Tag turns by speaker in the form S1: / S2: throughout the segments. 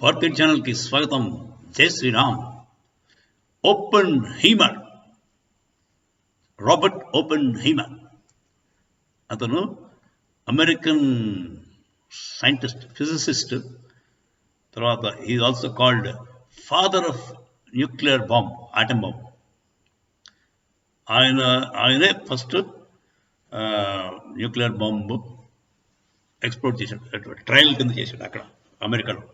S1: భారతీయ ఛానల్కి స్వాగతం. జై శ్రీరామ్. ఓపెన్ హీమర్, రాబర్ట్ ఓపెన్ హీమర్, అతను అమెరికన్ సైంటిస్ట్, ఫిజిసిస్ట్. తర్వాత is also called father of nuclear bomb, atom bomb. ఆయనే ఫస్ట్ న్యూక్లియర్ బాంబు ఎక్స్ప్లోర్ చేశాడు, ట్రయల్ కింద చేశాడు అక్కడ అమెరికాలో.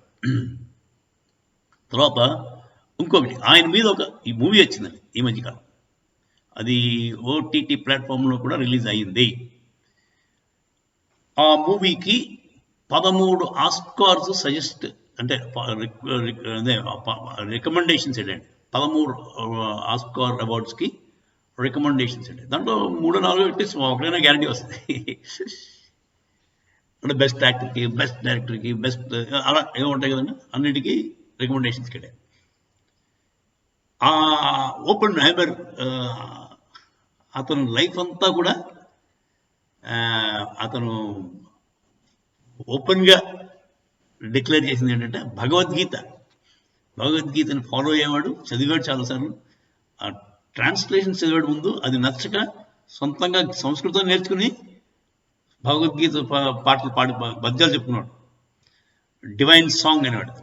S1: తర్వాత ఇంకొకటి ఆయన మీద ఈ మూవీ వచ్చిందండి ఈ మధ్యకాలం. అది ఓటీటీ ప్లాట్ఫామ్లో కూడా రిలీజ్ అయ్యింది. ఆ మూవీకి 13 ఆస్కార్స్ సజెస్ట్, అంటే రికమెండేషన్స్ ఏంటండి, 13 ఆస్కార్ అవార్డ్స్కి రికమెండేషన్స్ అండి. దాంట్లో 3-4 పెట్టి ఒకటైనా గ్యారంటీ వస్తుంది. అంటే బెస్ట్ యాక్టర్కి, బెస్ట్ డైరెక్టర్కి, బెస్ట్ అలా ఏముంటాయి కదండి, అన్నిటికీ రికమెండేషన్స్ కిడే. ఆ ఓపెన్ హైమర్ అతను లైఫ్ అంతా కూడా అతను ఓపెన్గా డిక్లేర్ చేసింది ఏంటంటే భగవద్గీతని ఫాలో అయ్యేవాడు, చదివాడు చాలాసార్లు. ఆ ట్రాన్స్లేషన్ చదివాడు ముందు, అది నచ్చక సొంతంగా సంస్కృతం నేర్చుకుని భగవద్గీత పాటలు పాడి పద్యాలు చెప్పుకున్నాడు. డివైన్ సాంగ్ అనేవాడు.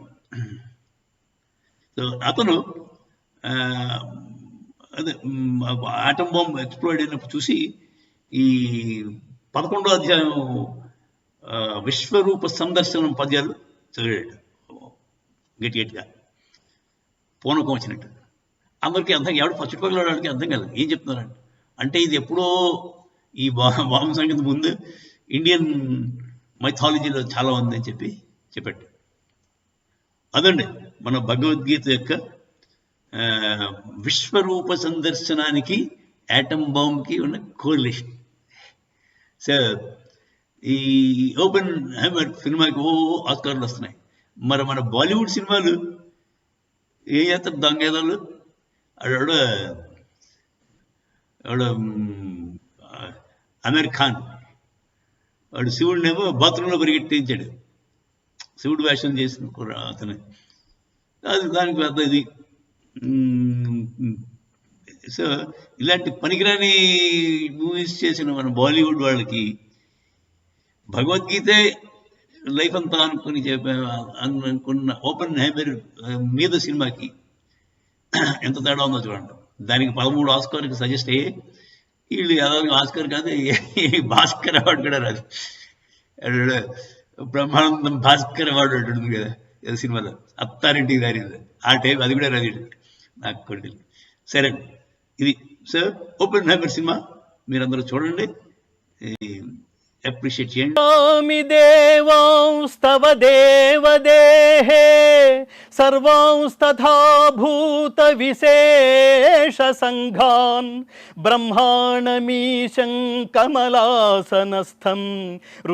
S1: సో అతను అదే ఆటమ్ బాంబ్ ఎక్స్ప్లోడ్ అయినప్పుడు చూసి ఈ 11వ అధ్యాయం విశ్వరూప సందర్శనం పద్యాలు చదివాడు గట్టిగా పూనకం వచ్చినట్టు. అందరికీ అర్థం, ఎవడు చుట్టుపక్కల వాడికి అర్థం కాదు ఏం చెప్తున్నారంటే. అంటే ఇది ఎప్పుడో ఈ బాంబు సంగతి ముందు ఇండియన్ మైథాలజీలో చాలా ఉందని చెప్పాడు. అదండి మన భగవద్గీత యొక్క విశ్వరూప సందర్శనానికి యాటమ్ బాంబ్కి ఉన్న కోరిలేషన్. సో ఈ ఓపెన్ హైమర్ సినిమాకి ఆస్కార్లు వస్తున్నాయి. మరి మన బాలీవుడ్ సినిమాలు ఏం చేస్తారు, దొంగేదాలు. ఆవిడ అమీర్ ఖాన్, వాడు శివుడినేమో బాత్రూంలో పరిగెట్టించాడు, శివుడు వేషం చేసిన అతను. అది దానికి పెద్ద ఇది. సో ఇలాంటి పనికిరాని మూవీస్ చేసిన మన బాలీవుడ్ వాళ్ళకి భగవద్గీతే లైఫ్ అంతా అనుకున్న ఓపెన్ హైమర్ మీద సినిమాకి ఎంత తేడా ఉందో చూడండి. దానికి 13 ఆస్కార్కి సజెస్ట్ అయ్యి వీళ్ళు ఏదో ఆస్కార్ కాదు, భాస్కర్ అవార్డు కూడా రాదు. బ్రహ్మానందం భాస్కర్ అవార్డు ఉంటుంది కదా సినిమాలో, అత్తారింటికి దారింది ఆ టైం, అది కూడా రాదు నాకు కొడుకులు. సరే ఇది సార్ ఓపెన్ హైమర్ సినిమా మీరందరూ చూడండి, అప్రిషియేట్ చేయండి.
S2: దేవాంస్తవ దేవదేహే సర్వాంస్తథా భూత విశేష సంఘాన్ బ్రహ్మాణమీశం కమలాసనస్థం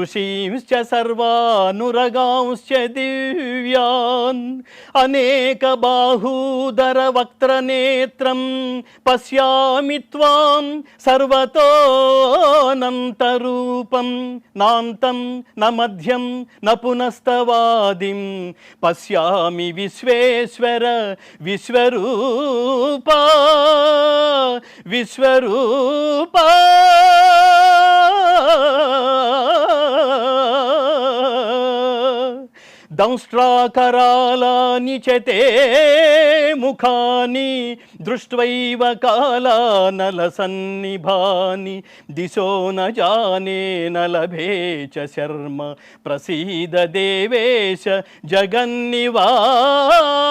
S2: ఋషీంశ్చ సర్వానురగాంశ్చ దివ్యాన్ అనేక బాహూదర వక్త్రనేత్రం పశ్యామి త్వాం సర్వతోనంతరూపం నాంతం న మధ్యం న పునస్తవాదిం పశ్యామి విశ్వేశ్వర విశ్వరూపా విశ్వరూపా. దంష్ట్రాకరాళాని చ తే ముఖాని దృష్ట్వైవ కాలానలసన్నిభాని దిశో న జానే న లభే చ శర్మ ప్రసీద దేవేశ జగన్నివాస.